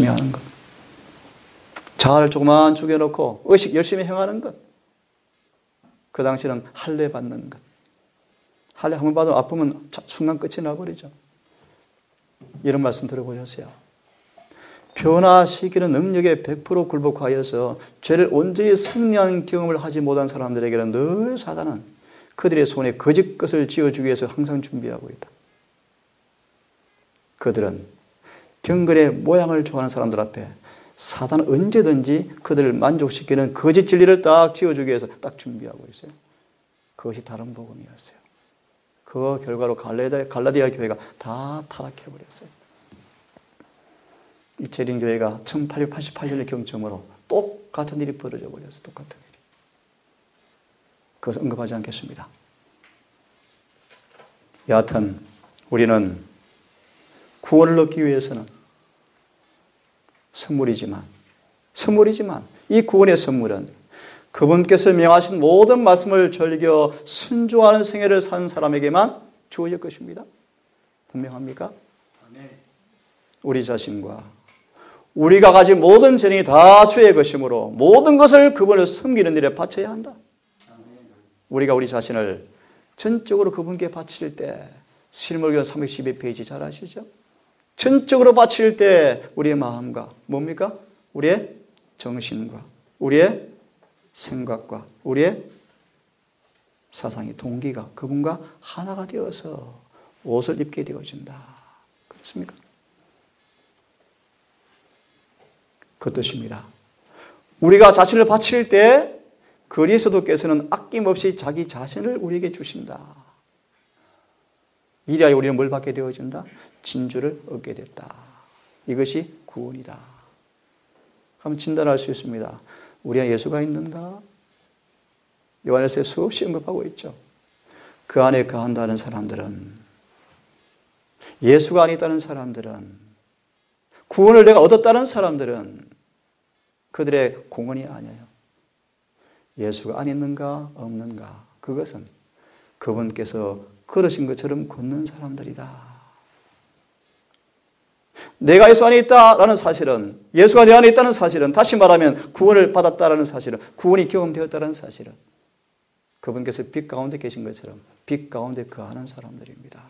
하는 것. 자아를 조그만 죽여놓고 의식 열심히 행하는 것. 그 당시는 할례 받는 것. 할례 한 번 받으면 아프면 순간 끝이 나버리죠. 이런 말씀 들어보셨어요? 변화시키는 능력에 100% 굴복하여서 죄를 온전히 승리하는 경험을 하지 못한 사람들에게는 늘 사단은 그들의 손에 거짓 것을 쥐어주기 위해서 항상 준비하고 있다. 그들은 경건의 모양을 좋아하는 사람들 앞에 사단은 언제든지 그들을 만족시키는 거짓 진리를 딱 쥐어주기 위해서 딱 준비하고 있어요. 그것이 다른 복음이었어요. 그 결과로 갈라디아 교회가 다 타락해버렸어요. 이채린 교회가 1888년의 경점으로 똑같은 일이 벌어져 버렸어요. 똑같은 일이. 그것을 언급하지 않겠습니다. 여하튼 우리는 구원을 얻기 위해서는 선물이지만 이 구원의 선물은 그분께서 명하신 모든 말씀을 즐겨 순종하는 생애를 산 사람에게만 주어질 것입니다. 분명합니까? 우리 자신과 우리가 가진 모든 재능이 다 주의 것이므로 모든 것을 그분을 섬기는 일에 바쳐야 한다. 우리가 우리 자신을 전적으로 그분께 바칠 때 실물교원 312페이지 잘 아시죠? 전적으로 바칠 때 우리의 마음과 뭡니까? 우리의 정신과 우리의 생각과 우리의 사상이 동기가 그분과 하나가 되어서 옷을 입게 되어진다. 그렇습니까? 그 뜻입니다. 우리가 자신을 바칠 때 그리스도께서는 아낌없이 자기 자신을 우리에게 주신다. 이리하여 우리는 뭘 받게 되어진다? 진주를 얻게 됐다. 이것이 구원이다. 한번 진단할 수 있습니다. 우리 안에 예수가 있는가? 요한일서에 수없이 언급하고 있죠. 그 안에 거한다는 사람들은, 예수가 안에 있다는 사람들은, 구원을 내가 얻었다는 사람들은 그들의 공헌이 아니에요. 예수가 안에 있는가 없는가, 그것은 그분께서 걸으신 것처럼 걷는 사람들이다. 내가 예수 안에 있다라는 사실은, 예수가 내 안에 있다는 사실은, 다시 말하면 구원을 받았다라는 사실은, 구원이 경험되었다는 사실은 그분께서 빛 가운데 계신 것처럼 빛 가운데 거하는 사람들입니다.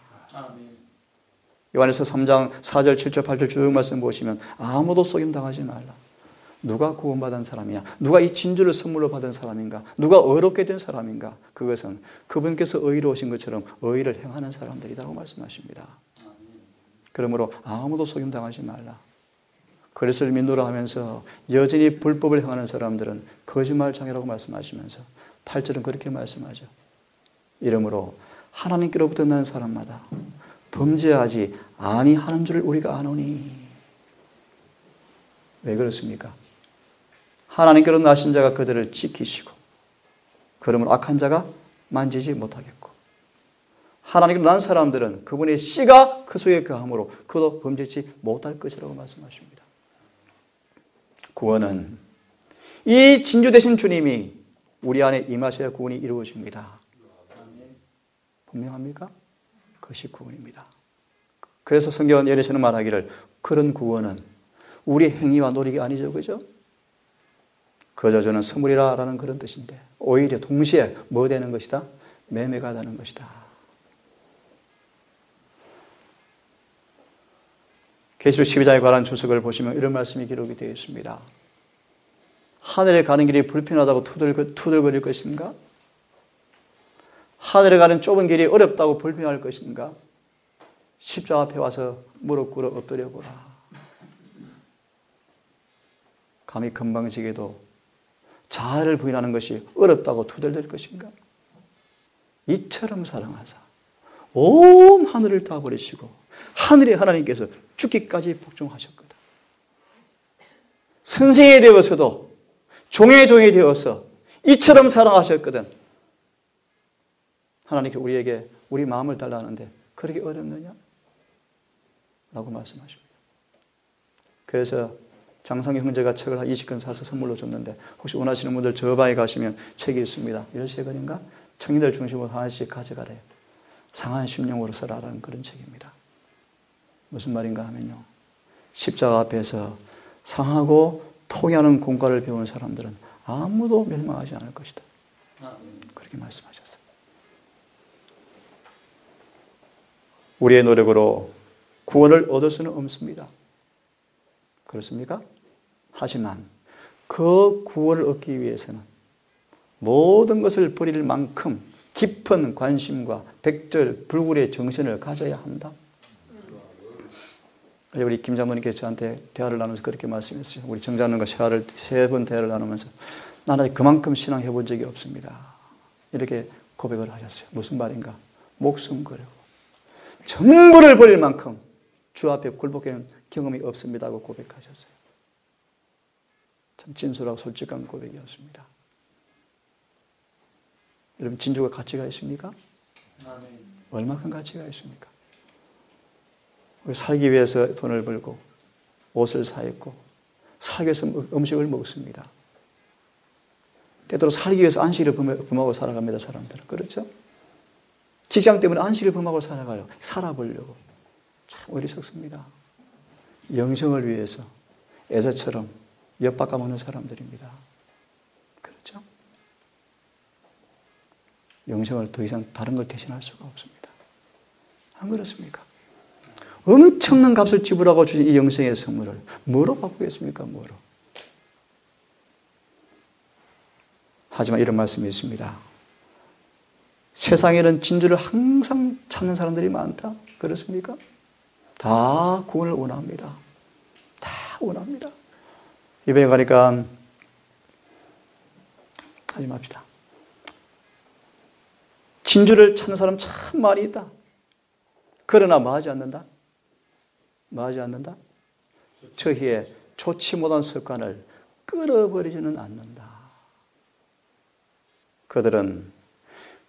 요한일서 3장 4절, 7절, 8절 쭉 말씀 보시면 아무도 속임당하지 말라. 누가 구원받은 사람이냐? 누가 이 진주를 선물로 받은 사람인가? 누가 의롭게 된 사람인가? 그것은 그분께서 의로우신 것처럼 의를 행하는 사람들이라고 말씀하십니다. 그러므로 아무도 속임당하지 말라. 그리스도를 믿노라 하면서 여전히 불법을 행하는 사람들은 거짓말장애라고 말씀하시면서 8절은 그렇게 말씀하죠. 이러므로 하나님께로부터 난 사람마다 범죄하지 아니하는 줄을 우리가 아노니. 왜 그렇습니까? 하나님께로 나신 자가 그들을 지키시고, 그러므로 악한 자가 만지지 못하겠고, 하나님께로 난 사람들은 그분의 씨가 그 속에 거함으로 그도 범죄치 못할 것이라고 말씀하십니다. 구원은 이 진주 되신 주님이 우리 안에 임하셔야 구원이 이루어집니다. 분명합니까? 그것이 구원입니다. 그래서 성경은 예레시는 말하기를 그런 구원은 우리 행위와 노력이 아니죠. 그죠? 그저 저는 선물이라 라는 그런 뜻인데 오히려 동시에 뭐 되는 것이다? 매매가 되는 것이다. 계시록 12장에 관한 주석을 보시면 이런 말씀이 기록이 되어 있습니다. 하늘에 가는 길이 불편하다고 투덜거릴 것인가? 하늘에 가는 좁은 길이 어렵다고 불평할 것인가? 십자가 앞에 와서 무릎 꿇어 엎드려 보라. 감히 건방지게도 자아를 부인하는 것이 어렵다고 투덜댈 것인가? 이처럼 사랑하사 온 하늘을 다 버리시고 하늘의 하나님께서 죽기까지 복종하셨거든. 선생이 되어서도 종의 종이 되어서 이처럼 사랑하셨거든. 하나님께 우리에게 우리 마음을 달라하는데 그렇게 어렵느냐? 라고 말씀하십니다. 그래서 장성희 형제가 책을 한 20권 사서 선물로 줬는데 혹시 원하시는 분들 저 방에 가시면 책이 있습니다. 13권인가? 청년들 중심으로 하나씩 가져가래요. 상한 심령으로 살아라는 그런 책입니다. 무슨 말인가 하면요. 십자가 앞에서 상하고 토기하는 공과를 배운 사람들은 아무도 멸망하지 않을 것이다. 그렇게 말씀하셨어요. 우리의 노력으로 구원을 얻을 수는 없습니다. 그렇습니까? 하지만 그 구원을 얻기 위해서는 모든 것을 버릴 만큼 깊은 관심과 백절불굴의 정신을 가져야 한다. 우리 김 장로님께서 저한테 대화를 나누면서 그렇게 말씀했어요. 우리 정 장로님과 세 번 대화를 나누면서 나는 그만큼 신앙해 본 적이 없습니다. 이렇게 고백을 하셨어요. 무슨 말인가? 목숨 걸고 전부를 버릴 만큼 주 앞에 굴복하는 경험이 없습니다고 고백하셨어요. 참 진솔하고 솔직한 고백이었습니다. 여러분, 진주가 가치가 있습니까? 얼마큼 가치가 있습니까? 우리 살기 위해서 돈을 벌고 옷을 사 입고 살기 위해서 음식을 먹습니다. 때때로 살기 위해서 안식일을 범하고 살아갑니다. 사람들은. 그렇죠? 직장 때문에 안식일을 범하고 살아가요. 살아보려고. 참 어리석습니다. 영생을 위해서 에서처럼 엿바꿔먹는 사람들입니다. 그렇죠? 영생을 더 이상 다른 걸 대신할 수가 없습니다. 안 그렇습니까? 엄청난 값을 지불하고 주신 이 영생의 선물을 뭐로 바꾸겠습니까? 뭐로? 하지만 이런 말씀이 있습니다. 세상에는 진주를 항상 찾는 사람들이 많다. 그렇습니까? 다 구원을 원합니다. 다 원합니다. 이번에 가니까 하지 맙시다. 진주를 찾는 사람 참 많이 있다. 그러나 뭐 하지 않는다? 뭐 하지 않는다? 저희의 좋지 못한 습관을 끌어버리지는 않는다. 그들은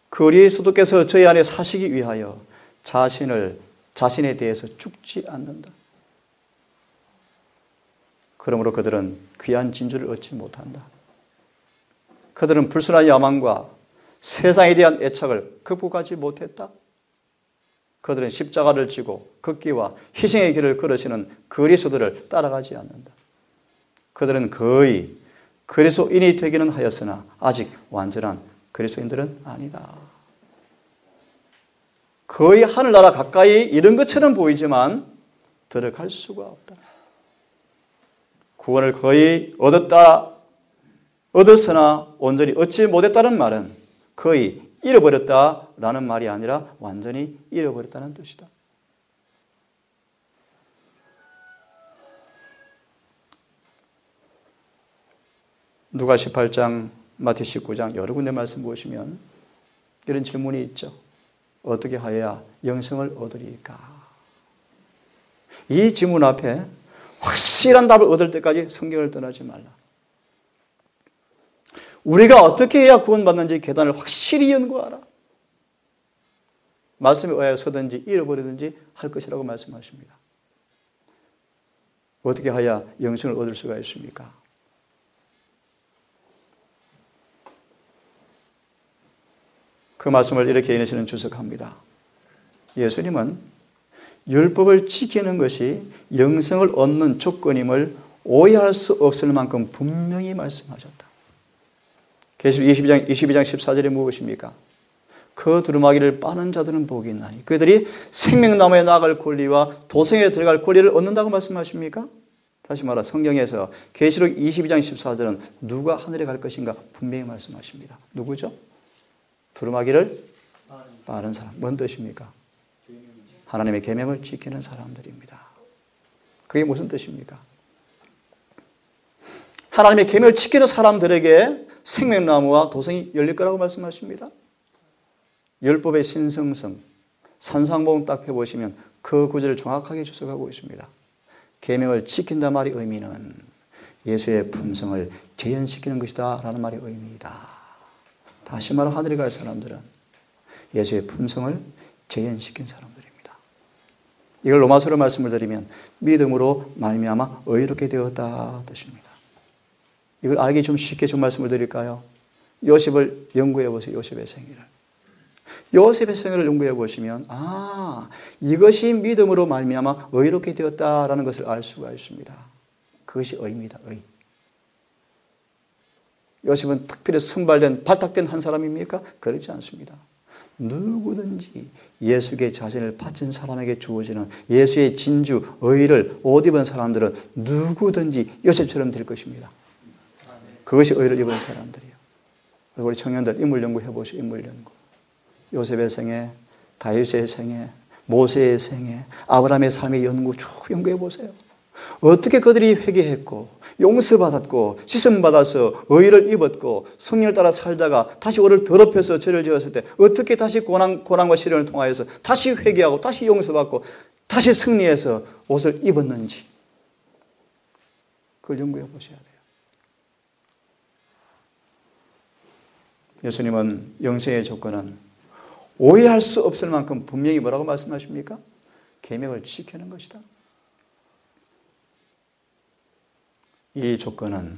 그리스도께서 저희 안에 사시기 위하여 자신에 대해서 죽지 않는다. 그러므로 그들은 귀한 진주를 얻지 못한다. 그들은 불순한 야망과 세상에 대한 애착을 극복하지 못했다. 그들은 십자가를 지고 극기와 희생의 길을 걸으시는 그리스도를 따라가지 않는다. 그들은 거의 그리스도인이 되기는 하였으나 아직 완전한 그리스도인들은 아니다. 거의 하늘나라 가까이 이런 것처럼 보이지만 들어갈 수가 없다. 구원을 거의 얻었으나 온전히 얻지 못했다는 말은 거의 잃어버렸다라는 말이 아니라 완전히 잃어버렸다는 뜻이다. 누가 18장, 마태 19장 여러 군데 말씀 보시면 이런 질문이 있죠. 어떻게 하여야 영생을 얻으리까? 이 질문 앞에 확실한 답을 얻을 때까지 성경을 떠나지 말라. 우리가 어떻게 해야 구원받는지 계단을 확실히 연구하라. 말씀에 의하여 서든지 잃어버리든지 할 것이라고 말씀하십니다. 어떻게 해야 영생을 얻을 수가 있습니까? 그 말씀을 이렇게 인해서는 주석합니다. 예수님은 율법을 지키는 것이 영생을 얻는 조건임을 오해할 수 없을 만큼 분명히 말씀하셨다. 계시록 22장 14절에 무엇입니까? 그 두루마기를 빠는 자들은 복이 있나니 그들이 생명나무에 나아갈 권리와 도성에 들어갈 권리를 얻는다고 말씀하십니까? 다시 말해 성경에서 계시록 22장 14절은 누가 하늘에 갈 것인가 분명히 말씀하십니다. 누구죠? 두루마기를 빠른 사람. 뭔 뜻입니까? 하나님의 계명을 지키는 사람들입니다. 그게 무슨 뜻입니까? 하나님의 계명을 지키는 사람들에게 생명나무와 도성이 열릴 거라고 말씀하십니다. 율법의 신성성, 산상봉 딱 펴보시면 그 구절을 정확하게 주석하고 있습니다. 계명을 지킨다 말의 의미는 예수의 품성을 재현시키는 것이다 라는 말의 의미이다. 다시 말해 하늘에 갈 사람들은 예수의 품성을 재현시킨 사람들입니다. 이걸 로마서로 말씀을 드리면 믿음으로 말미암아 의롭게 되었다 뜻입니다. 이걸 알기 좀 쉽게 좀 말씀을 드릴까요? 요셉을 연구해 보세요. 요셉의 생애를. 요셉의 생애를 연구해 보시면 이것이 믿음으로 말미암아 의롭게 되었다라는 것을 알 수가 있습니다. 그것이 의입니다. 의. 요셉은 특별히 선발된 발탁된 한 사람입니까? 그렇지 않습니다. 누구든지 예수께 자신을 바친 사람에게 주어지는 예수의 진주, 의를 옷 입은 사람들은 누구든지 요셉처럼 될 것입니다. 그것이 의를 입은 사람들이에요. 우리 청년들 인물 연구 해보시오. 인물 연구. 요셉의 생애, 다윗의 생애, 모세의 생애, 아브라함의 삶의 연구 쭉 연구해 보세요. 어떻게 그들이 회개했고 용서받았고 씻음받아서 의를 입었고 성령을 따라 살다가 다시 오를 더럽혀서 죄를 지었을 때 어떻게 다시 고난과 시련을 통하여서 다시 회개하고 다시 용서받고 다시 승리해서 옷을 입었는지 그걸 연구해 보셔야 돼요. 예수님은 영생의 조건은 오해할 수 없을 만큼 분명히 뭐라고 말씀하십니까? 계명을 지키는 것이다. 이 조건은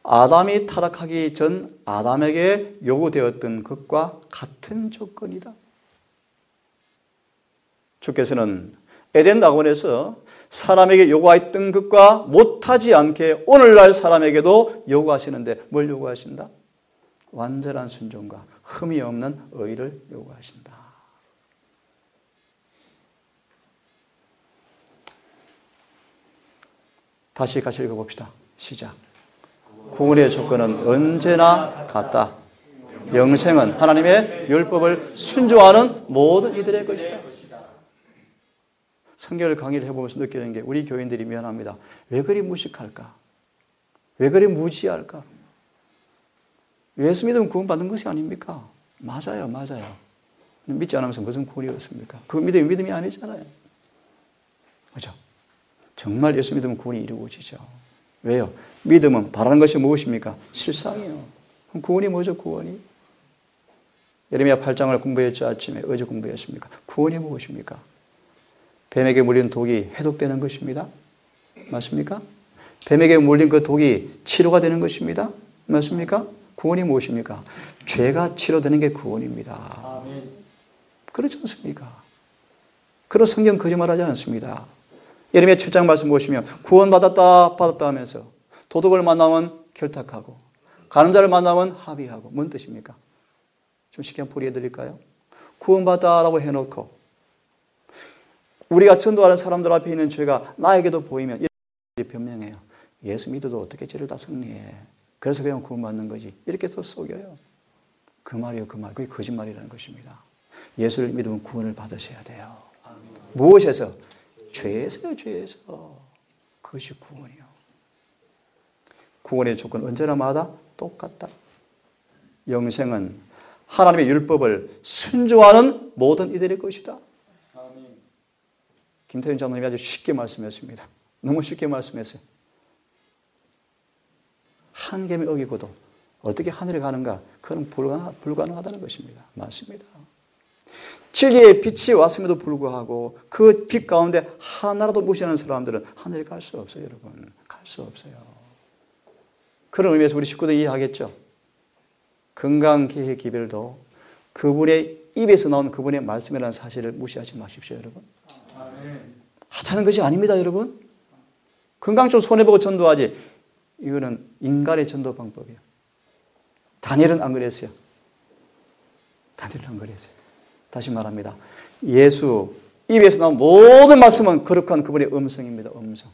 아담이 타락하기 전 아담에게 요구되었던 것과 같은 조건이다. 주께서는 에덴 낙원에서 사람에게 요구했던 것과 못하지 않게 오늘날 사람에게도 요구하시는데 뭘 요구하신다? 완전한 순종과 흠이 없는 의를 요구하신다. 다시 같이 읽어봅시다. 시작. 구원의 조건은 언제나 같다. 영생은 하나님의 율법을 순종하는 모든 이들의 것이다. 성경을 강의를 해보면서 느끼는 게 우리 교인들이 미안합니다. 왜 그리 무식할까? 왜 그리 무지할까? 예수 믿으면 구원받는 것이 아닙니까? 맞아요, 맞아요. 믿지 않으면서 무슨 구원이 없습니까? 그 믿음이 아니잖아요. 그렇죠? 정말 예수 믿으면 구원이 이루어지죠. 왜요? 믿음은 바라는 것이 무엇입니까? 실상이에요. 그럼 구원이 뭐죠, 구원이? 예레미야 8장을 공부했죠, 아침에. 어제 공부했습니까? 구원이 무엇입니까? 뱀에게 물린 독이 해독되는 것입니다. 맞습니까? 뱀에게 물린 그 독이 치료가 되는 것입니다. 맞습니까? 구원이 무엇입니까? 죄가 치료되는 게 구원입니다. 아멘. 그렇지 않습니까? 그런 성경 거짓말하지 않습니다. 예레미야 7장 말씀 보시면 구원받았다 하면서 도둑을 만나면 결탁하고 가는 자를 만나면 합의하고 뭔 뜻입니까? 좀 쉽게 한번 풀이해 드릴까요? 구원받았다라고 해놓고 우리가 전도하는 사람들 앞에 있는 죄가 나에게도 보이면 이렇게 변명해요. 예수 믿어도 어떻게 죄를 다 승리해. 그래서 그냥 구원받는 거지. 이렇게 또 속여요. 그 말이에요, 그 말. 그게 거짓말이라는 것입니다. 예수를 믿으면 구원을 받으셔야 돼요. 무엇에서? 죄에서요, 죄에서. 그것이 구원이요. 구원의 조건 언제나마다 똑같다. 영생은 하나님의 율법을 순종하는 모든 이들의 것이다. 김태윤 장로님이 아주 쉽게 말씀했습니다. 너무 쉽게 말씀했어요. 한 계명 어기고도 어떻게 하늘에 가는가? 그건 불가능하다는 것입니다. 맞습니다. 진리의 빛이 왔음에도 불구하고 그 빛 가운데 하나라도 무시하는 사람들은 하늘에 갈 수 없어요, 여러분. 갈 수 없어요. 그런 의미에서 우리 식구들 이해하겠죠? 건강기획 기별도 그분의 입에서 나온 그분의 말씀이라는 사실을 무시하지 마십시오, 여러분. 하찮은 것이 아닙니다, 여러분. 건강 좀 손해보고 전도하지. 이거는 인간의 전도 방법이에요. 다니엘은 안 그랬어요. 다니엘은 안 그랬어요. 다시 말합니다. 예수 입에서 나온 모든 말씀은 거룩한 그분의 음성입니다. 음성.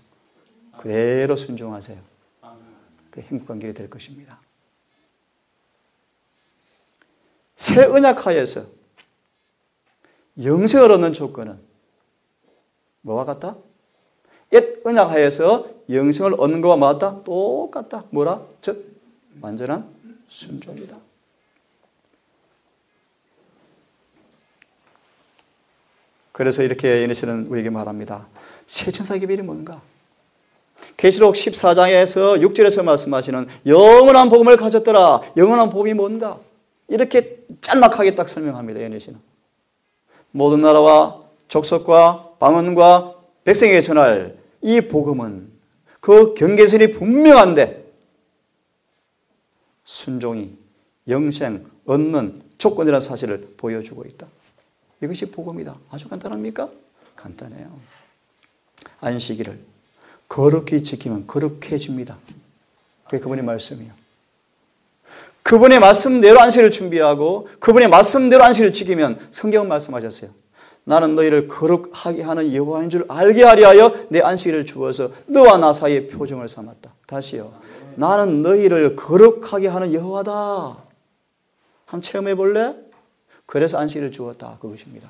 그대로 순종하세요. 그 행복한 길이 될 것입니다. 새 언약하에서 영생을 얻는 조건은 뭐와 같다? 옛 언약하에서 영생을 얻는 것과 맞다? 똑같다. 뭐라? 즉 완전한 순종이다. 그래서 이렇게 예수는 우리에게 말합니다. 새 천사의 비밀이 뭔가? 계시록 14장에서 6절에서 말씀하시는 영원한 복음을 가졌더라. 영원한 복음이 뭔가? 이렇게 짤막하게 딱 설명합니다. 예수는 모든 나라와 족속과 방언과 백성에게 전할 이 복음은 그 경계선이 분명한데 순종이 영생 얻는 조건이라는 사실을 보여주고 있다. 이것이 복음이다. 아주 간단합니까? 간단해요. 안식일을 거룩히 지키면 거룩해집니다. 그게 그분의 말씀이에요. 그분의 말씀대로 안식을 준비하고 그분의 말씀대로 안식을 지키면 성경은 말씀하셨어요. 나는 너희를 거룩하게 하는 여호와인 줄 알게 하려 하여 내 안식일을 주어서 너와 나 사이에 표정을 삼았다. 다시요. 나는 너희를 거룩하게 하는 여호와다. 한번 체험해 볼래? 그래서 안식일을 주었다. 그것입니다.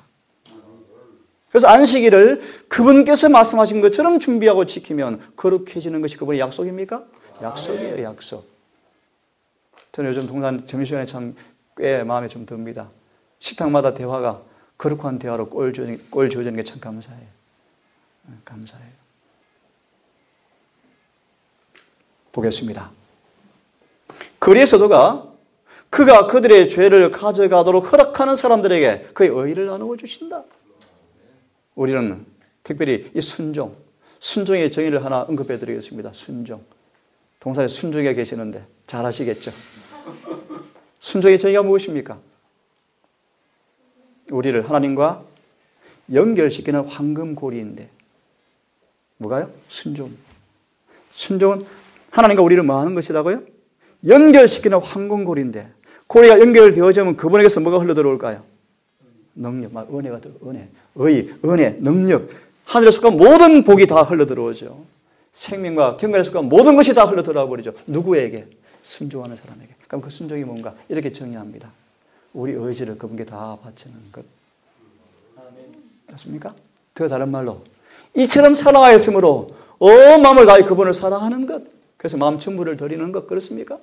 그래서 안식일을 그분께서 말씀하신 것처럼 준비하고 지키면 거룩해지는 것이 그분의 약속입니까? 약속이에요. 약속. 저는 요즘 동산 점심시간에 참 꽤 마음에 좀 듭니다. 식탁마다 대화가 거룩한 대화로 꼴 주어지는 게 참 감사해요. 감사해요. 보겠습니다. 그리스의 사도가 그가 그들의 죄를 가져가도록 허락하는 사람들에게 그의 의의를 나누어 주신다. 우리는 특별히 이 순종의 정의를 하나 언급해 드리겠습니다. 순종. 동산에 순종에 계시는데 잘 아시겠죠? 순종의 정의가 무엇입니까? 우리를 하나님과 연결시키는 황금고리인데 뭐가요? 순종. 순종은 하나님과 우리를 뭐 하는 것이라고요? 연결시키는 황금고리인데 고리가 연결되어지면 그분에게서 뭐가 흘러들어올까요? 능력, 은혜가 들어, 은혜, 능력. 하늘에 속한 모든 복이 다 흘러들어오죠. 생명과 경건에 속한 모든 것이 다 흘러들어와 버리죠. 누구에게? 순종하는 사람에게. 그럼 그 순종이 뭔가? 이렇게 정의합니다. 우리 의지를 그분께 다 바치는 것. 맞습니까? 더 다른 말로 이처럼 살아가였으므로 온 마음을 다해 그분을 사랑하는 것. 그래서 마음 전부를 드리는 것. 그렇습니까?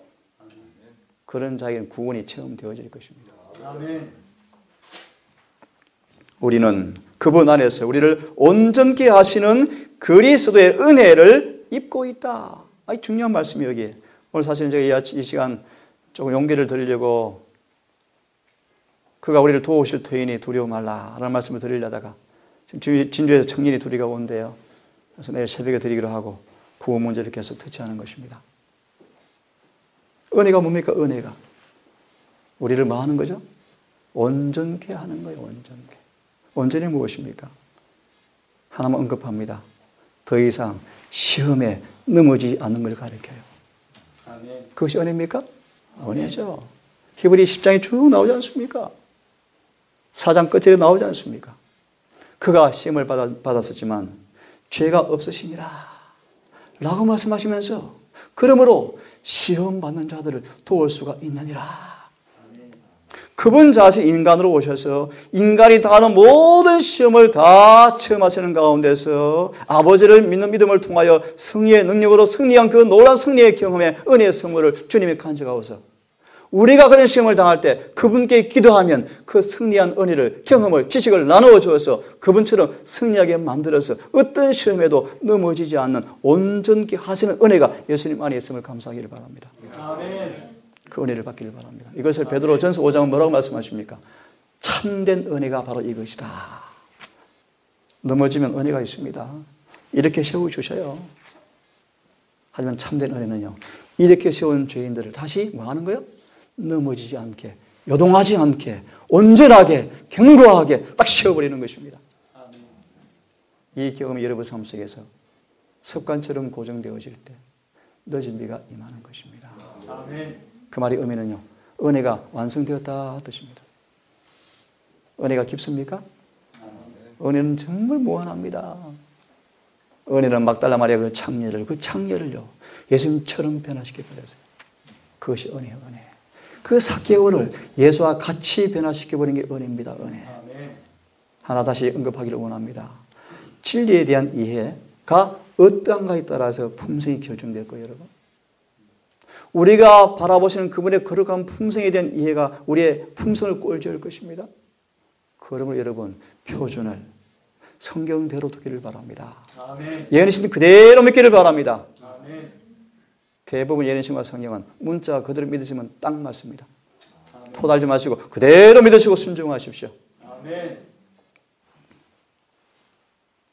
그런 자에게는 구원이 체험되어질 것입니다. 우리는 그분 안에서 우리를 온전케 하시는 그리스도의 은혜를 입고 있다. 아주 중요한 말씀이 여기에. 오늘 사실 제가 이 시간 조금 용기를 드리려고 그가 우리를 도우실 터이니 두려워 말라라는 말씀을 드리려다가 지금 진주에서 청년이 둘이가 온대요. 그래서 내일 새벽에 드리기로 하고 구원 문제를 계속 터치하는 것입니다. 은혜가 뭡니까? 은혜가. 우리를 뭐 하는 거죠? 온전케 하는 거예요. 온전케. 온전히 무엇입니까? 하나만 언급합니다. 더 이상 시험에 넘어지지 않는 걸 가르쳐요. 그것이 은혜입니까? 은혜죠. 히브리 10장에 쭉 나오지 않습니까? 4장 끝에 나오지 않습니까? 그가 시험을 받았었지만 죄가 없으시니라 라고 말씀하시면서 그러므로 시험 받는 자들을 도울 수가 있느니라. 그분 자신 인간으로 오셔서 인간이 당하는 모든 시험을 다 체험하시는 가운데서 아버지를 믿는 믿음을 통하여 승리의 능력으로 승리한 그 놀라운 승리의 경험에 은혜의 선물을 주님이 간직하셔서 우리가 그런 시험을 당할 때 그분께 기도하면 그 승리한 은혜를 경험을 지식을 나누어 주어서 그분처럼 승리하게 만들어서 어떤 시험에도 넘어지지 않는 온전케 하시는 은혜가 예수님 안에 있음을 감사하기를 바랍니다. 아멘. 그 은혜를 받기를 바랍니다. 이것을 베드로전서 5장은 뭐라고 말씀하십니까? 참된 은혜가 바로 이것이다. 넘어지면 은혜가 있습니다. 이렇게 세워주셔요. 하지만 참된 은혜는요, 이렇게 세운 죄인들을 다시 뭐 하는 거예요? 넘어지지 않게, 요동하지 않게, 온전하게, 견고하게 딱 세워버리는 것입니다. 이 경험이 여러분 삶 속에서 습관처럼 고정되어질 때 늦은 비가 임하는 것입니다. 아멘. 그 말의 의미는요, 은혜가 완성되었다 뜻입니다. 은혜가 깊습니까? 은혜는 정말 무한합니다. 은혜는 막달라 마리아 그 창녀를요 예수님처럼 변화시켜 버렸어요. 그것이 은혜예요. 은혜. 그 삭개오를 예수와 같이 변화시켜 버린 게 은혜입니다. 은혜. 하나 다시 언급하기를 원합니다. 진리에 대한 이해가 어떠한가에 따라서 품성이 결정될 거예요, 여러분. 우리가 바라보시는 그분의 거룩한 품성에 대한 이해가 우리의 품성을 꼴지을 것입니다. 그러므로 여러분, 표준을 성경대로 두기를 바랍니다. 예언신 그대로 믿기를 바랍니다. 아멘. 대부분 예언신과 성경은 문자 그대로 믿으시면 딱 맞습니다. 토달지 마시고 그대로 믿으시고 순종하십시오. 아멘.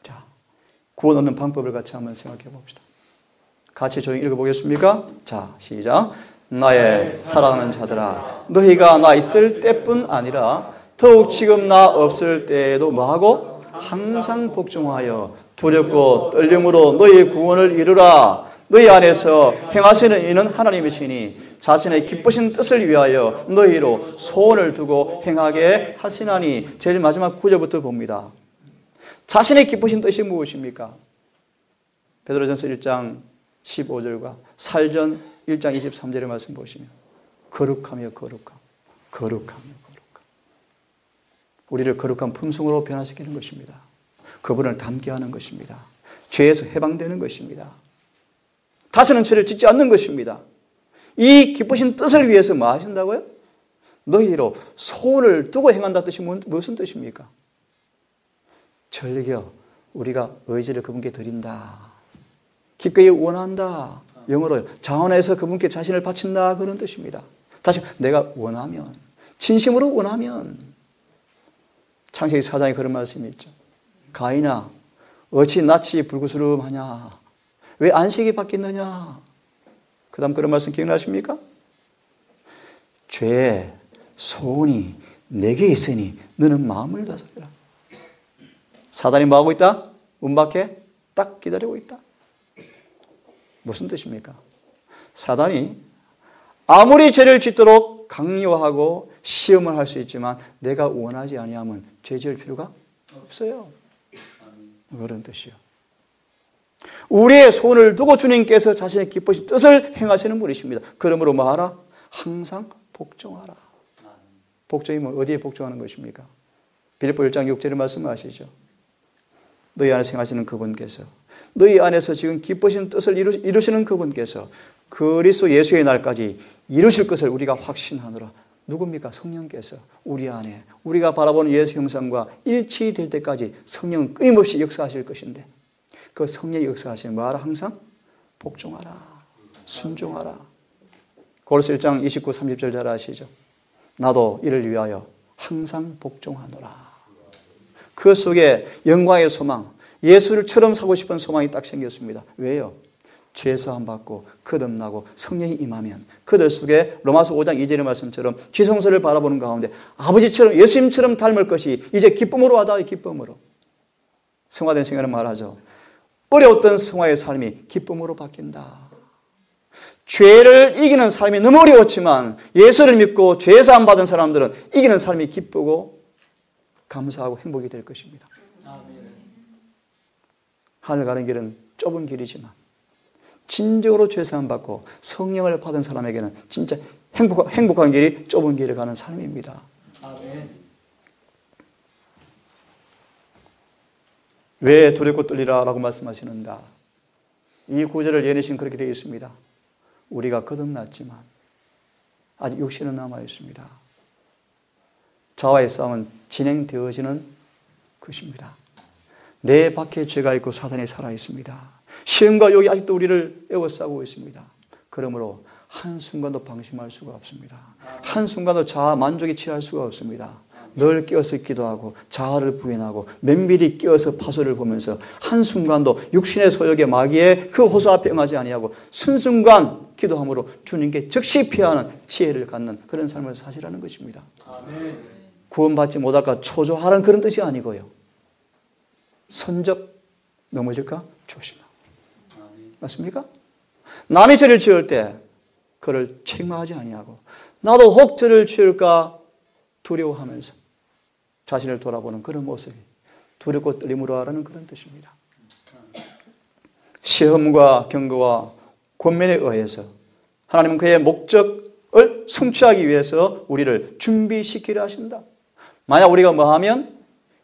자, 구원 얻는 방법을 같이 한번 생각해 봅시다. 같이 조용히 읽어보겠습니까? 자, 시작. 나의 사랑하는 자들아, 너희가 나 있을 때뿐 아니라 더욱 지금 나 없을 때에도 뭐하고? 항상 복종하여 두렵고 떨림으로 너희의 구원을 이루라. 너희 안에서 행하시는 이는 하나님이시니 자신의 기쁘신 뜻을 위하여 너희로 소원을 두고 행하게 하시나니. 제일 마지막 구절부터 봅니다. 자신의 기쁘신 뜻이 무엇입니까? 베드로전서 1장 15절과 살전 1장 23절의 말씀 보시면 거룩하며 거룩함, 거룩하며 거룩함. 우리를 거룩한 품성으로 변화시키는 것입니다. 그분을 닮게 하는 것입니다. 죄에서 해방되는 것입니다. 다시는 죄를 짓지 않는 것입니다. 이 기쁘신 뜻을 위해서 뭐 하신다고요? 너희로 소원을 두고 행한다 뜻이 무슨 뜻입니까? 절겨 우리가 의지를 그분께 드린다. 기꺼이 원한다. 영어로요. 자원해서 그분께 자신을 바친다. 그런 뜻입니다. 다시 내가 원하면, 진심으로 원하면. 창세기 4장에 그런 말씀이 있죠. 가인아, 어찌 낯이 불구스름하냐? 왜 안식이 바뀌느냐? 그 다음 그런 말씀 기억나십니까? 죄, 소원이 내게 있으니 너는 마음을 다스려라. 사단이 뭐하고 있다? 문 밖에 딱 기다리고 있다. 무슨 뜻입니까? 사단이 아무리 죄를 짓도록 강요하고 시험을 할 수 있지만 내가 원하지 아니하면 죄 지을 필요가 없어요. 그런 뜻이요. 우리의 소원을 두고 주님께서 자신의 기쁘신 뜻을 행하시는 분이십니다. 그러므로 뭐하라? 항상 복종하라. 복종이면 어디에 복종하는 것입니까? 빌립보 1장 6절의 말씀하시죠. 너희 안에서 행하시는 그분께서, 너희 안에서 지금 기쁘신 뜻을 이루시는 그분께서 그리스도 예수의 날까지 이루실 것을 우리가 확신하노라. 누굽니까? 성령께서 우리 안에 우리가 바라보는 예수 형상과 일치될 때까지 성령은 끊임없이 역사하실 것인데 그 성령이 역사하시는 뭐하라? 항상 복종하라. 순종하라. 고린도서 1장 29, 30절 잘 아시죠? 나도 이를 위하여 항상 복종하노라. 그 속에 영광의 소망, 예수를처럼 사고 싶은 소망이 딱 생겼습니다. 왜요? 죄사함 받고 거듭나고 성령이 임하면 그들 속에 로마서 5장 2절의 말씀처럼 지성소를 바라보는 가운데 아버지처럼 예수님처럼 닮을 것이 이제 기쁨으로 하다. 기쁨으로. 성화된 생활은 말하죠. 어려웠던 성화의 삶이 기쁨으로 바뀐다. 죄를 이기는 삶이 너무 어려웠지만 예수를 믿고 죄사함 받은 사람들은 이기는 삶이 기쁘고 감사하고 행복이 될 것입니다. 하늘 가는 길은 좁은 길이지만 진정으로 죄사함 받고 성령을 받은 사람에게는 진짜 행복한 길이 좁은 길을 가는 삶입니다. 왜 두렵고 떨리라 라고 말씀하시는가? 이 구절을 예내신 그렇게 되어 있습니다. 우리가 거듭났지만 아직 육신은 남아 있습니다. 자와의 싸움은 진행되어지는 것입니다. 내 밖에 죄가 있고 사단이 살아 있습니다. 시험과 욕이 아직도 우리를 에워싸고 있습니다. 그러므로 한순간도 방심할 수가 없습니다. 한순간도 자아 만족에 취할 수가 없습니다. 늘 깨어서 기도하고 자아를 부인하고 면밀히 깨어서 파소를 보면서 한순간도 육신의 소욕의 마귀의 그 호소 앞에 응하지 아니하고 순순간 기도함으로 주님께 즉시 피하는 지혜를 갖는 그런 삶을 사시라는 것입니다. 구원받지 못할까 초조하라는 그런 뜻이 아니고요. 선적 넘어질까 조심하라. 맞습니까? 남이 죄를 지을 때 그를 책망하지 아니하고 나도 혹 죄를 지을까 두려워하면서 자신을 돌아보는 그런 모습이 두렵고 떨림으로 하라는 그런 뜻입니다. 시험과 경고와 권면에 의해서 하나님은 그의 목적을 성취하기 위해서 우리를 준비시키려 하신다. 만약 우리가 뭐하면?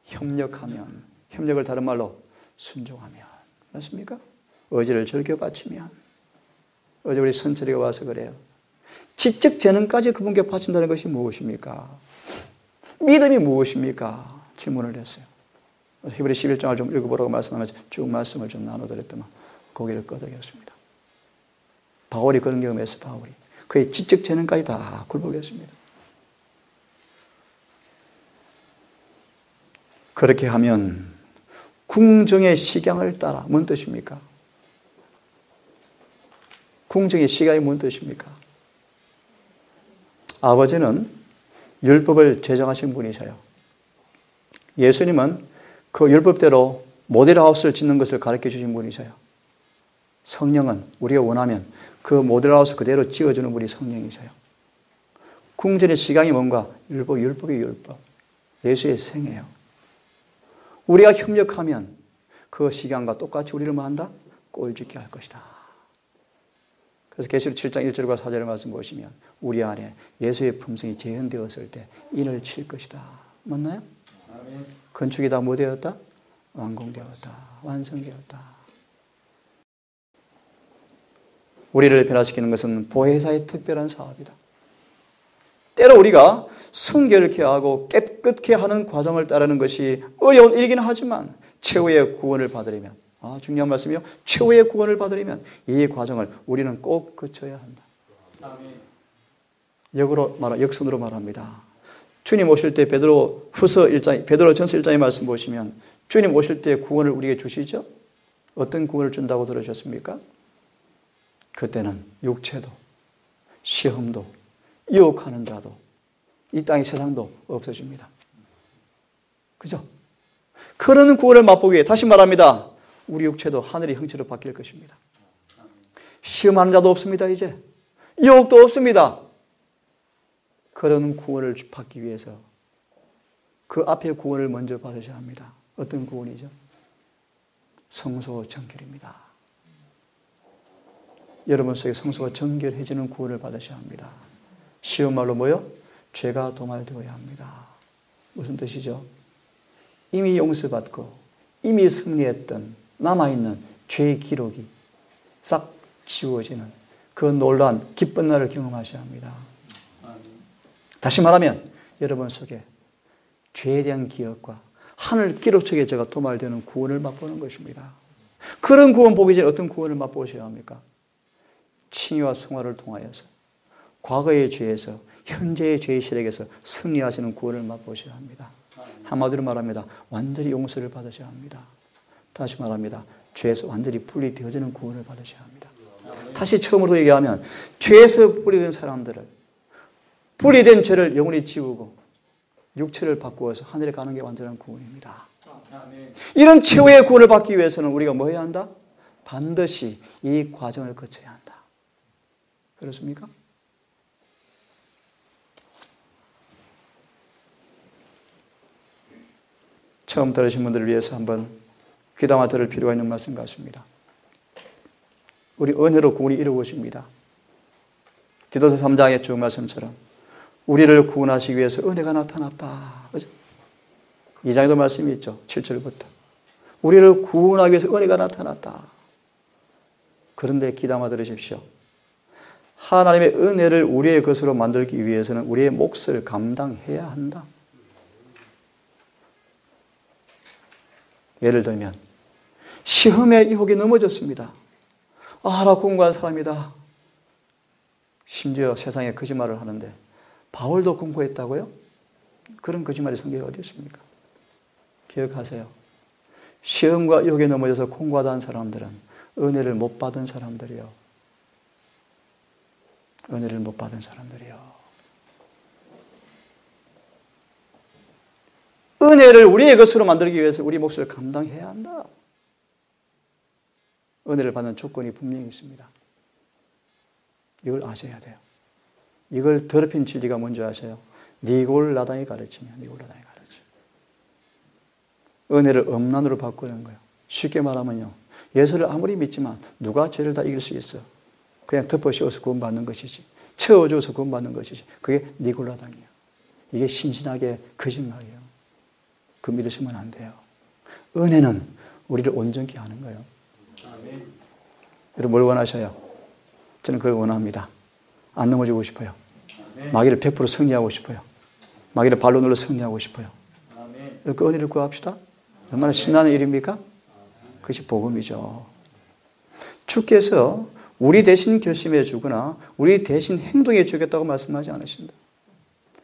협력하면, 협력을 다른 말로 순종하면, 맞습니까? 의지를 즐겨 바치면. 어제 우리 선철이가 와서 그래요. 지적 재능까지 그분께 바친다는 것이 무엇입니까? 믿음이 무엇입니까? 질문을 했어요. 히브리 11장을 좀 읽어보라고 말씀하면서 쭉 말씀을 좀 나눠드렸더만 고개를 끄덕였습니다. 바울이 그런 경험에서 바울이 그의 지적 재능까지 다 굴복했습니다. 그렇게 하면 궁정의 식양을 따라 뭔 뜻입니까? 궁정의 식양이 뭔 뜻입니까? 아버지는 율법을 제정하신 분이셔요. 예수님은 그 율법대로 모델하우스를 짓는 것을 가르쳐 주신 분이셔요. 성령은 우리가 원하면 그 모델하우스 그대로 지어주는 분이 성령이셔요. 궁전의 시강이 뭔가? 율법이 율법. 예수의 생애요. 우리가 협력하면 그 시강과 똑같이 우리를 뭐 한다? 꼴짓게 할 것이다. 그래서 계시록 7장 1절과 4절의 말씀 보시면 우리 안에 예수의 품성이 재현되었을 때 인을 칠 것이다. 맞나요? 아멘. 건축이 다 뭐 되었다? 완공되었다. 완성되었다. 우리를 변화시키는 것은 보혜사의 특별한 사업이다. 때로 우리가 순결케 하고 깨끗게 하는 과정을 따르는 것이 어려운 일이긴 하지만 최후의 구원을 받으려면, 중요한 말씀이요. 최후의 구원을 받으려면 이 과정을 우리는 꼭 거쳐야 한다. 역순으로 말합니다. 주님 오실 때 베드로전서 1장의 말씀 보시면 주님 오실 때 구원을 우리에게 주시죠? 어떤 구원을 준다고 들으셨습니까? 그때는 육체도, 시험도, 유혹하는 자도, 이 땅의 세상도 없어집니다. 그죠? 그런 구원을 맛보기 위해 다시 말합니다. 우리 육체도 하늘의 형체로 바뀔 것입니다. 시험하는 자도 없습니다. 이제 유혹도 없습니다. 그런 구원을 받기 위해서 그 앞에 구원을 먼저 받으셔야 합니다. 어떤 구원이죠? 성소 정결입니다. 여러분 속에 성소가 정결해지는 구원을 받으셔야 합니다. 쉬운 말로 뭐요? 죄가 도말되어야 합니다. 무슨 뜻이죠? 이미 용서받고 이미 승리했던 남아있는 죄의 기록이 싹 지워지는 그 놀라운 기쁜 날을 경험하셔야 합니다. 다시 말하면 여러분 속에 죄에 대한 기억과 하늘 기록 속에 제가 도말되는 구원을 맛보는 것입니다. 그런 구원 보기 전에 어떤 구원을 맛보셔야 합니까? 칭의와 성화를 통하여서 과거의 죄에서 현재의 죄의 시력에서 승리하시는 구원을 맛보셔야 합니다. 한마디로 말합니다. 완전히 용서를 받으셔야 합니다. 다시 말합니다. 죄에서 완전히 분리되어지는 구원을 받으셔야 합니다. 다시 처음으로 얘기하면 죄에서 분리된 사람들을 분리된 죄를 영원히 지우고 육체를 바꾸어서 하늘에 가는 게 완전한 구원입니다. 이런 최후의 구원을 받기 위해서는 우리가 뭐 해야 한다? 반드시 이 과정을 거쳐야 한다. 그렇습니까? 처음 들으신 분들을 위해서 한번 귀담아 들을 필요가 있는 말씀 같습니다. 우리 은혜로 구원이 이루어집니다. 기도서 3장의 주 말씀처럼 우리를 구원하시기 위해서 은혜가 나타났다. 그죠? 2장에도 말씀이 있죠. 7절부터. 우리를 구원하기 위해서 은혜가 나타났다. 그런데 귀담아 들으십시오. 하나님의 은혜를 우리의 것으로 만들기 위해서는 우리의 몫을 감당해야 한다. 예를 들면 시험에 유혹에 넘어졌습니다. 나 공부한 사람이다. 심지어 세상에 거짓말을 하는데 바울도 공부했다고요? 그런 거짓말이 성경에 어디 있습니까? 기억하세요. 시험과 유혹에 넘어져서 공부하던 사람들은 은혜를 못 받은 사람들이요. 은혜를 못 받은 사람들이요. 은혜를 우리의 것으로 만들기 위해서 우리 몫을 감당해야 한다. 은혜를 받는 조건이 분명히 있습니다. 이걸 아셔야 돼요. 이걸 더럽힌 진리가 뭔지 아세요? 니골라당이 가르치며 니골라당이 가르쳐. 은혜를 음란으로 바꾸는 거예요. 쉽게 말하면요. 예수를 아무리 믿지만 누가 죄를 다 이길 수 있어? 그냥 덮어씌워서 구원받는 것이지. 채워줘서 구원받는 것이지. 그게 니골라당이에요. 이게 신신하게 거짓말이에요. 그 믿으시면 안 돼요. 은혜는 우리를 온전케 하는 거예요. 아멘. 여러분 뭘 원하셔요? 저는 그걸 원합니다. 안 넘어지고 싶어요. 아멘. 마귀를 100% 승리하고 싶어요. 마귀를 발로 눌러 승리하고 싶어요. 아멘. 그 은혜를 구합시다. 얼마나 신나는 일입니까? 그것이 복음이죠. 주께서 우리 대신 결심해 주거나 우리 대신 행동해 주겠다고 말씀하지 않으신다.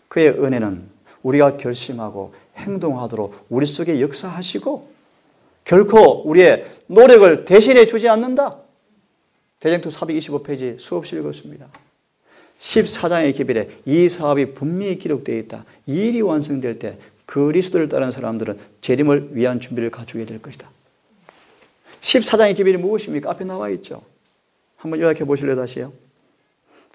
그의 은혜는 우리가 결심하고 행동하도록 우리 속에 역사하시고 결코 우리의 노력을 대신해 주지 않는다. 대쟁투 425페이지 수없이 읽었습니다. 14장의 기별에 이 사업이 분명히 기록되어 있다. 이 일이 완성될 때 그리스도를 따르는 사람들은 재림을 위한 준비를 갖추게 될 것이다. 14장의 기별이 무엇입니까? 앞에 나와 있죠. 한번 요약해 보실래요, 다시요?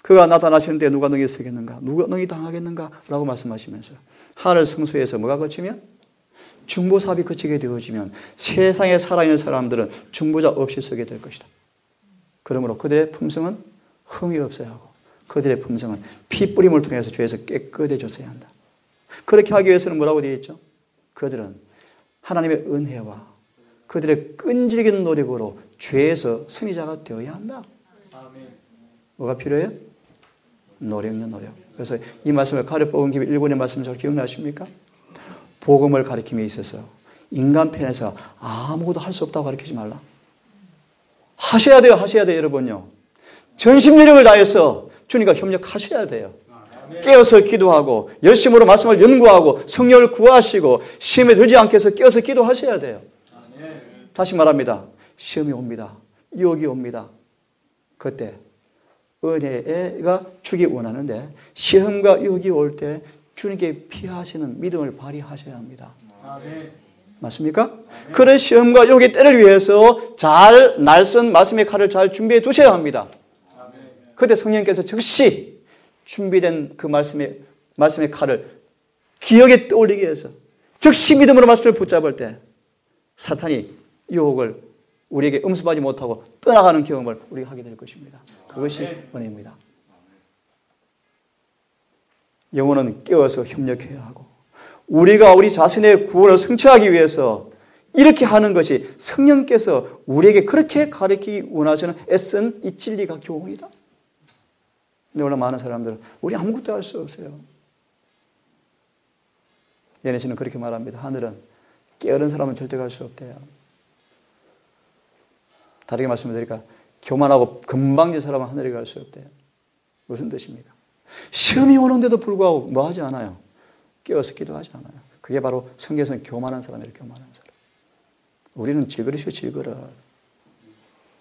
그가 나타나시는데 누가 능히 서겠는가? 누가 능히 당하겠는가? 라고 말씀하시면서 하늘 성소에서 뭐가 거치면? 중보사업이 거치게 되어지면 세상에 살아있는 사람들은 중보자 없이 서게 될 것이다. 그러므로 그들의 품성은 흠이 없어야 하고 그들의 품성은 피 뿌림을 통해서 죄에서 깨끗해졌어야 한다. 그렇게 하기 위해서는 뭐라고 되어 있죠? 그들은 하나님의 은혜와 그들의 끈질긴 노력으로 죄에서 승리자가 되어야 한다. 뭐가 필요해요? 노력요, 노력. 그래서 이 말씀을 가려 뽑은 김에 일본의 말씀 잘 기억나십니까? 복음을 가르침에 있어서 인간 편에서 아무것도 할 수 없다고 가르치지 말라. 하셔야 돼요, 하셔야 돼요, 여러분요. 전심연력을 다해서 주님과 협력하셔야 돼요. 깨어서 기도하고 열심으로 말씀을 연구하고 성령을 구하시고 시험에 들지 않게 해서 깨어서 기도하셔야 돼요. 다시 말합니다. 시험이 옵니다. 유혹이 옵니다. 그때 은혜가 주기 원하는데 시험과 유혹이 올 때 주님께 피하시는 믿음을 발휘하셔야 합니다. 맞습니까? 그런 시험과 유혹의 때를 위해서 잘 날선 말씀의 칼을 잘 준비해 두셔야 합니다. 그때 성령께서 즉시 준비된 그 말씀의 칼을 기억에 떠올리기 위해서 즉시 믿음으로 말씀을 붙잡을 때 사탄이 유혹을 우리에게 음습하지 못하고 떠나가는 경험을 우리가 하게 될 것입니다. 그것이 은혜입니다. 영혼은 깨어서 협력해야 하고 우리가 우리 자신의 구원을 성취하기 위해서 이렇게 하는 것이 성령께서 우리에게 그렇게 가르치기 원하시는 애쓴 이 진리가 교훈이다. 근데 오늘 많은 사람들은 우리 아무것도 할 수 없어요. 예내 씨는 그렇게 말합니다. 하늘은 깨어른 사람은 절대 갈 수 없대요. 다르게 말씀드리니까 교만하고 금방진 사람은 하늘에 갈 수 없대요. 무슨 뜻입니까? 시험이 오는데도 불구하고 뭐 하지 않아요? 깨어서 기도하지 않아요. 그게 바로 성경에서는 교만한 사람이에요. 교만한 사람. 우리는 질그릇이요, 질그릇.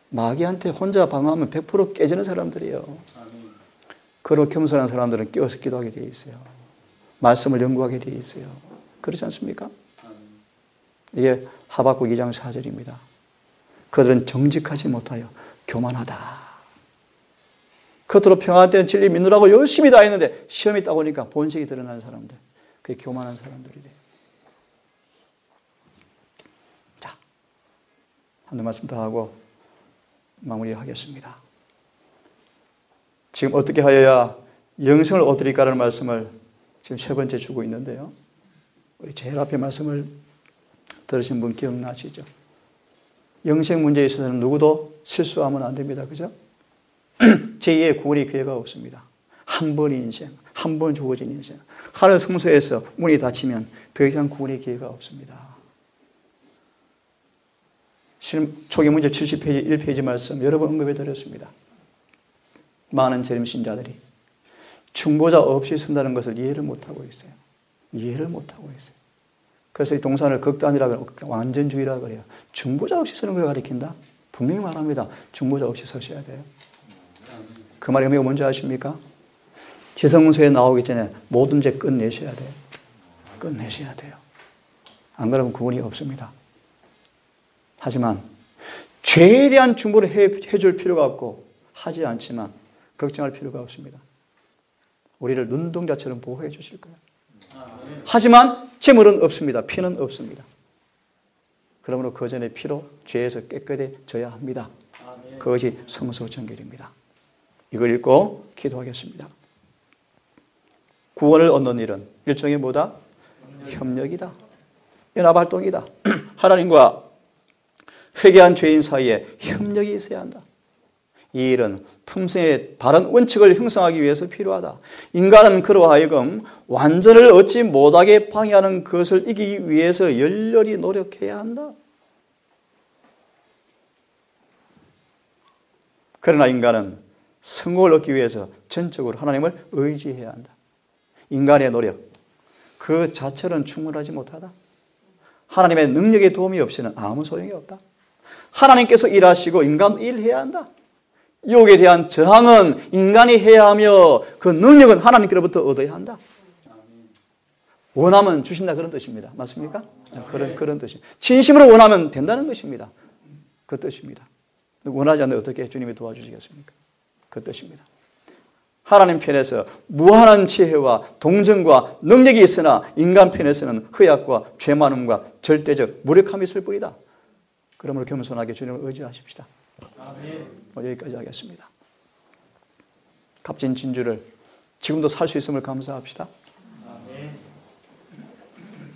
마귀한테 혼자 방어하면 100% 깨지는 사람들이에요. 그런 겸손한 사람들은 깨어서 기도하게 되어 있어요. 말씀을 연구하게 되어 있어요. 그렇지 않습니까? 이게 하박국 2장 4절입니다. 그들은 정직하지 못하여 교만하다. 겉으로 평안할 때는 진리 믿느라고 열심히 다 했는데 시험이 딱 오니까 본색이 드러나는 사람들. 그게 교만한 사람들이래요. 자, 한두 말씀 더 하고 마무리하겠습니다. 지금 어떻게 하여야 영생을 얻으리까라는 말씀을 지금 세 번째 주고 있는데요. 우리 제일 앞에 말씀을 들으신 분 기억나시죠? 영생 문제에 있어서는 누구도 실수하면 안 됩니다. 그죠? 제2의 구원의 기회가 없습니다. 한 번의 인생, 한 번 주어진 인생. 하늘 성소에서 문이 닫히면 더 이상 구원의 기회가 없습니다. 초기 문제 70페이지 1페이지 말씀 여러 번 언급해 드렸습니다. 많은 재림신자들이 중보자 없이 쓴다는 것을 이해를 못하고 있어요. 이해를 못하고 있어요. 그래서 이 동산을 극단이라고 완전주의라고 그래요. 중보자 없이 쓰는 걸 가리킨다? 분명히 말합니다. 중보자 없이 서셔야 돼요. 그 말의 의미가 뭔지 아십니까? 지성문서에 나오기 전에 모든 죄 끝내셔야 돼요. 끝내셔야 돼요. 안 그러면 구원이 없습니다. 하지만 죄에 대한 중보를 해줄 필요가 없고 하지 않지만 걱정할 필요가 없습니다. 우리를 눈동자처럼 보호해 주실 거예요. 하지만 재물은 없습니다. 피는 없습니다. 그러므로 그 전에 피로 죄에서 깨끗해져야 합니다. 그것이 성소 정결입니다. 이걸 읽고 기도하겠습니다. 구원을 얻는 일은 일종의 뭐다? 협력이다. 연합활동이다. 하나님과 회개한 죄인 사이에 협력이 있어야 한다. 이 일은 품성의 바른 원칙을 형성하기 위해서 필요하다. 인간은 그로 하여금 완전을 얻지 못하게 방해하는 것을 이기기 위해서 열렬히 노력해야 한다. 그러나 인간은 성공을 얻기 위해서 전적으로 하나님을 의지해야 한다. 인간의 노력, 그 자체로는 충분하지 못하다. 하나님의 능력의 도움이 없이는 아무 소용이 없다. 하나님께서 일하시고 인간 일해야 한다. 유혹에 대한 저항은 인간이 해야 하며 그 능력은 하나님께로부터 얻어야 한다. 원하면 주신다 그런 뜻입니다. 맞습니까? 그런 뜻이. 진심으로 원하면 된다는 것입니다. 그 뜻입니다. 원하지 않는데 어떻게 주님이 도와주시겠습니까? 그 뜻입니다. 하나님 편에서 무한한 지혜와 동정과 능력이 있으나 인간 편에서는 허약과 죄 많음과 절대적 무력함이 있을 뿐이다. 그러므로 겸손하게 주님을 의지하십시다. 아멘. 여기까지 하겠습니다. 값진 진주를 지금도 살 수 있음을 감사합시다. 아멘.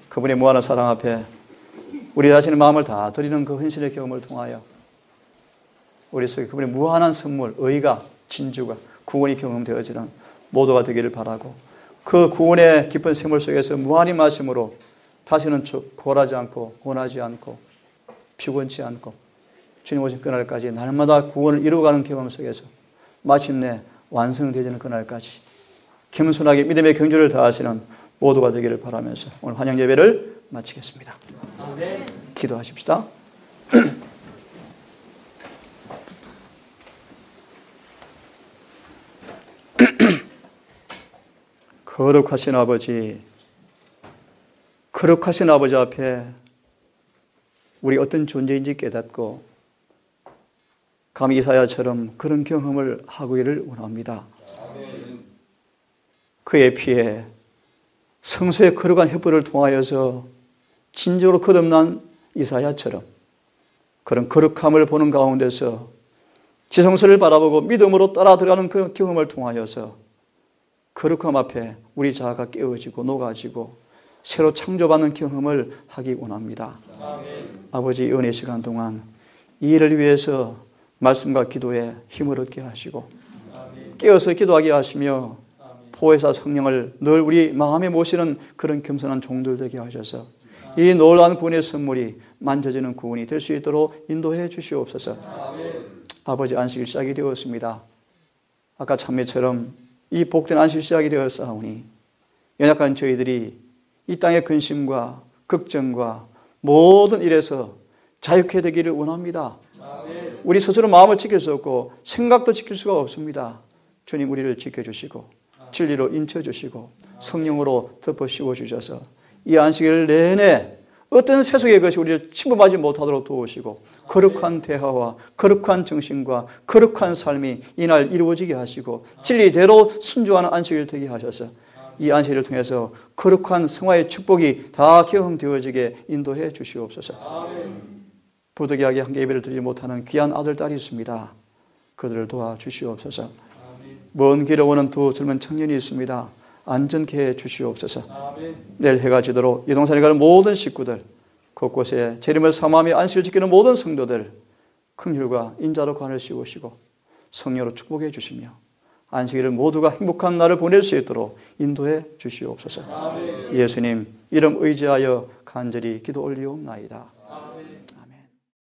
그분의 무한한 사랑 앞에 우리 자신의 마음을 다 드리는 그 헌신의 경험을 통하여 우리 속에 그분의 무한한 선물, 의가, 진주가, 구원이 경험되어지는 모두가 되기를 바라고, 그 구원의 깊은 샘물 속에서 무한히 마심으로 다시는 고라지 않고 원하지 않고 피곤치 않고 주님 오신 그날까지 날마다 구원을 이루어가는 경험 속에서 마침내 완성되는 그날까지 겸손하게 믿음의 경주를 다하시는 모두가 되기를 바라면서 오늘 환영 예배를 마치겠습니다. 아멘. 기도하십시다. 거룩하신 아버지, 거룩하신 아버지 앞에 우리 어떤 존재인지 깨닫고 감히 이사야처럼 그런 경험을 하기를 원합니다. 그의 피에 성소의 거룩한 횃불을 통하여서 진정으로 거듭난 이사야처럼 그런 거룩함을 보는 가운데서 지성소를 바라보고 믿음으로 따라 들어가는 그 경험을 통하여서 거룩함 앞에 우리 자아가 깨어지고 녹아지고 새로 창조받는 경험을 하기 원합니다. 아멘. 아버지, 은혜 시간 동안 이 일을 위해서 말씀과 기도에 힘을 얻게 하시고 아멘. 깨어서 기도하게 하시며 보혜사 성령을 늘 우리 마음에 모시는 그런 겸손한 종들 되게 하셔서 이 놀라운 구원의 선물이 만져지는 구원이 될 수 있도록 인도해 주시옵소서. 아멘. 아버지, 안식일 시작이 되었습니다. 아까 참매처럼 이 복된 안식일 시작이 되었사오니 연약한 저희들이 이 땅의 근심과 걱정과 모든 일에서 자유케 되기를 원합니다. 아멘. 우리 스스로 마음을 지킬 수 없고 생각도 지킬 수가 없습니다. 주님, 우리를 지켜주시고 진리로 인쳐주시고 성령으로 덮어 씌워주셔서 이 안식일 내내 어떤 세속의 것이 우리를 침범하지 못하도록 도우시고 거룩한 대화와 거룩한 정신과 거룩한 삶이 이날 이루어지게 하시고 진리대로 순종하는 안식일 되게 하셔서 이 안식일을 통해서 거룩한 성화의 축복이 다 경험되어지게 인도해 주시옵소서. 부득이하게 함께 예배를 드리지 못하는 귀한 아들, 딸이 있습니다. 그들을 도와주시옵소서. 먼 길에 오는 두 젊은 청년이 있습니다. 안전케 해 주시옵소서. 내일 해가 지도록 이동산에 가는 모든 식구들, 곳곳에 재림을 사모하며 안식을 지키는 모든 성도들 긍휼과 인자로 관을 씌우시고 성령으로 축복해 주시며 안식일을 모두가 행복한 날을 보낼 수 있도록 인도해 주시옵소서. 예수님 이름 의지하여 간절히 기도 올리옵나이다.